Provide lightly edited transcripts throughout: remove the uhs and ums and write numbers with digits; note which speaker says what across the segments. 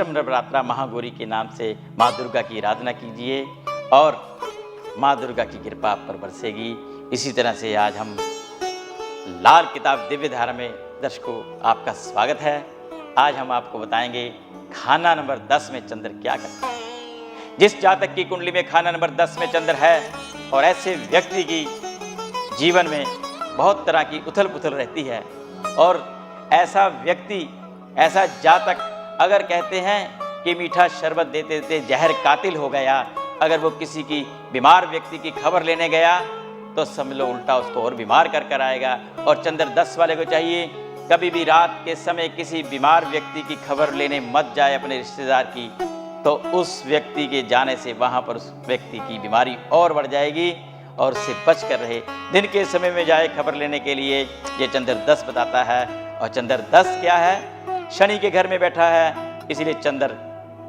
Speaker 1: अष्टम नवरात्रा महागौरी के नाम से माँ दुर्गा की आराधना कीजिए और माँ दुर्गा की कृपा आप पर बरसेगी। इसी तरह से आज हम लाल किताब दिव्य धारा में दर्शकों आपका स्वागत है। आज हम आपको बताएंगे खाना नंबर 10 में चंद्र क्या करता है। जिस जातक की कुंडली में खाना नंबर 10 में चंद्र है और ऐसे व्यक्ति की जीवन में बहुत तरह की उथल पुथल रहती है और ऐसा व्यक्ति, ऐसा जातक अगर कहते हैं कि मीठा शरबत देते देते जहर कातिल हो गया, अगर वो किसी की बीमार व्यक्ति की खबर लेने गया तो समझ लो उल्टा उसको और बीमार कर आएगा। और चंद्र 10 वाले को चाहिए कभी भी रात के समय किसी बीमार व्यक्ति की खबर लेने मत जाए अपने रिश्तेदार की, तो उस व्यक्ति के जाने से वहाँ पर उस व्यक्ति की बीमारी और बढ़ जाएगी और उससे बच कर रहे। दिन के समय में जाए खबर लेने के लिए, ये चंद्र 10 बताता है। और चंद्र 10 क्या है? शनि के घर में बैठा है, इसीलिए चंद्र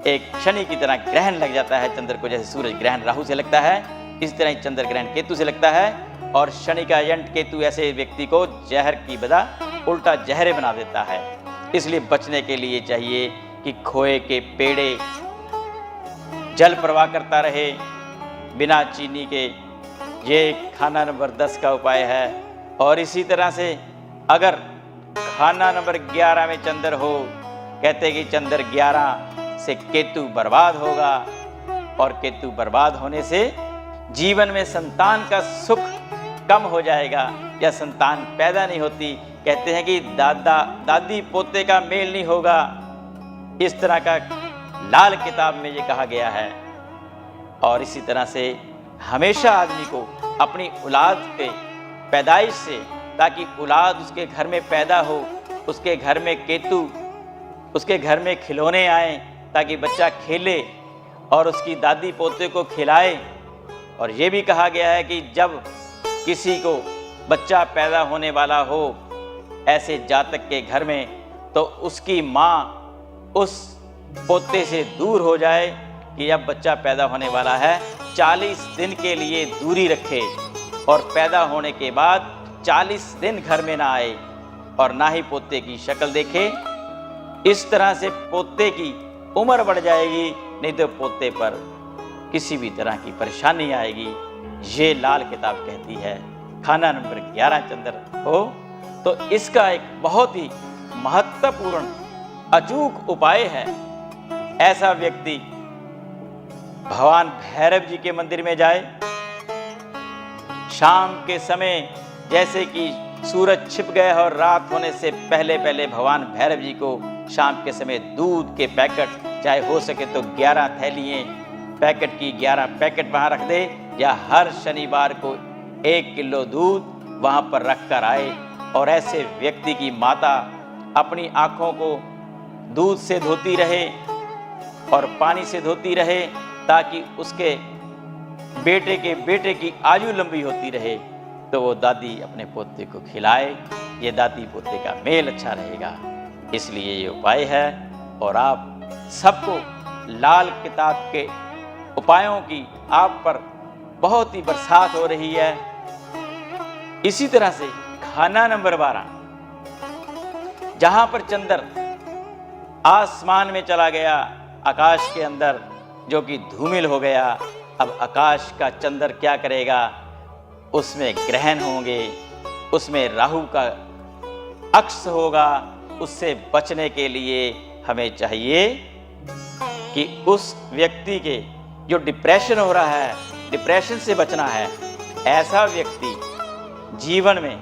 Speaker 1: एक शनि की तरह ग्रहण लग जाता है। चंद्र को जैसे सूरज ग्रहण राहु से लगता है, इस तरह ही चंद्र ग्रहण केतु से लगता है। और शनि का यंट केतु ऐसे व्यक्ति को जहर की बजाय उल्टा जहरे बना देता है। इसलिए बचने के लिए चाहिए कि खोए के पेड़े जल प्रवाह करता रहे बिना चीनी के। ये खाना नंबर 10 का उपाय है। और इसी तरह से अगर खाना नंबर 11 में चंद्र हो, कहते कि चंद्र 11 से केतु बर्बाद होगा और केतु बर्बाद होने से जीवन में संतान का सुख कम हो जाएगा या संतान पैदा नहीं होती। कहते हैं कि दादा दादी पोते का मेल नहीं होगा, इस तरह का लाल किताब में ये कहा गया है। और इसी तरह से हमेशा आदमी को अपनी औलाद के पैदाइश से, ताकि औलाद उसके घर में पैदा हो, उसके घर में केतु, उसके घर में खिलौने आए ताकि बच्चा खेले और उसकी दादी पोते को खिलाए। और ये भी कहा गया है कि जब किसी को बच्चा पैदा होने वाला हो ऐसे जातक के घर में, तो उसकी माँ उस पोते से दूर हो जाए कि अब बच्चा पैदा होने वाला है, 40 दिन के लिए दूरी रखे और पैदा होने के बाद 40 दिन घर में ना आए और ना ही पोते की शक्ल देखे। इस तरह से पोते की उम्र बढ़ जाएगी, नहीं तो पोते पर किसी भी तरह की परेशानी आएगी। ये लाल किताब कहती है। खाना नंबर 11 चंद्र हो तो इसका एक बहुत ही महत्वपूर्ण अचूक उपाय है। ऐसा व्यक्ति भगवान भैरव जी के मंदिर में जाए, शाम के समय जैसे कि सूरज छिप गया और रात होने से पहले पहले भगवान भैरव जी को शाम के समय दूध के पैकेट, चाहे हो सके तो 11 थैलियाँ पैकेट की 11 पैकेट वहाँ रख दे, या हर शनिवार को 1 किलो दूध वहाँ पर रख कर आए। और ऐसे व्यक्ति की माता अपनी आँखों को दूध से धोती रहे और पानी से धोती रहे, ताकि उसके बेटे की आयु लंबी होती रहे, तो वो दादी अपने पोते को खिलाए। ये दादी पोते का मेल अच्छा रहेगा। इसलिए ये उपाय है। और आप सबको लाल किताब के उपायों की आप पर बहुत ही बरसात हो रही है। इसी तरह से खाना नंबर 12, जहां पर चंद्र आसमान में चला गया, आकाश के अंदर, जो कि धूमिल हो गया। अब आकाश का चंद्र क्या करेगा? उसमें ग्रहण होंगे, उसमें राहु का अक्ष होगा। उससे बचने के लिए हमें चाहिए कि उस व्यक्ति के जो डिप्रेशन हो रहा है, डिप्रेशन से बचना है। ऐसा व्यक्ति जीवन में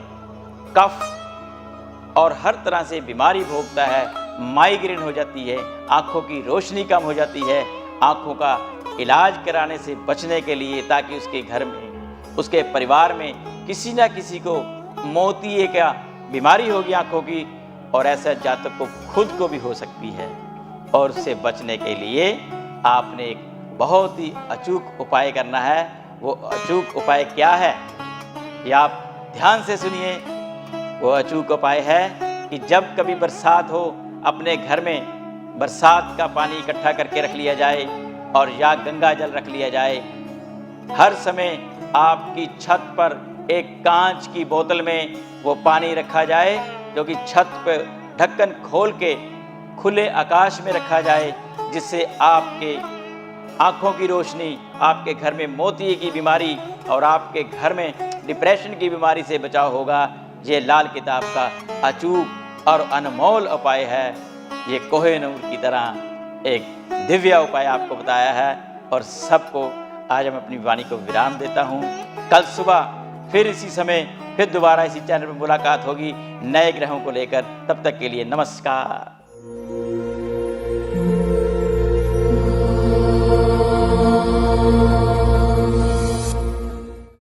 Speaker 1: कफ और हर तरह से बीमारी भोगता है, माइग्रेन हो जाती है, आंखों की रोशनी कम हो जाती है। आंखों का इलाज कराने से बचने के लिए, ताकि उसके घर में, उसके परिवार में किसी ना किसी को मोतिये का बीमारी होगी आंखों की, और ऐसा जातक को खुद को भी हो सकती है। और उससे बचने के लिए आपने एक बहुत ही अचूक उपाय करना है। वो अचूक उपाय क्या है, ये आप ध्यान से सुनिए। वो अचूक उपाय है कि जब कभी बरसात हो, अपने घर में बरसात का पानी इकट्ठा करके रख लिया जाए और या गंगा जल रख लिया जाए। हर समय आपकी छत पर एक कांच की बोतल में वो पानी रखा जाए, जो कि छत पर ढक्कन खोल के खुले आकाश में रखा जाए, जिससे आपके आँखों की रोशनी, आपके घर में मोतिये की बीमारी और आपके घर में डिप्रेशन की बीमारी से बचाव होगा। ये लाल किताब का अचूक और अनमोल उपाय है। ये कोह-ए-नूर की तरह एक दिव्य उपाय आपको बताया है। और सबको आज मैं अपनी वाणी को विराम देता हूँ। कल सुबह फिर इसी समय फिर दोबारा इसी चैनल पर मुलाकात होगी नए ग्रहों को लेकर। तब तक के लिए नमस्कार।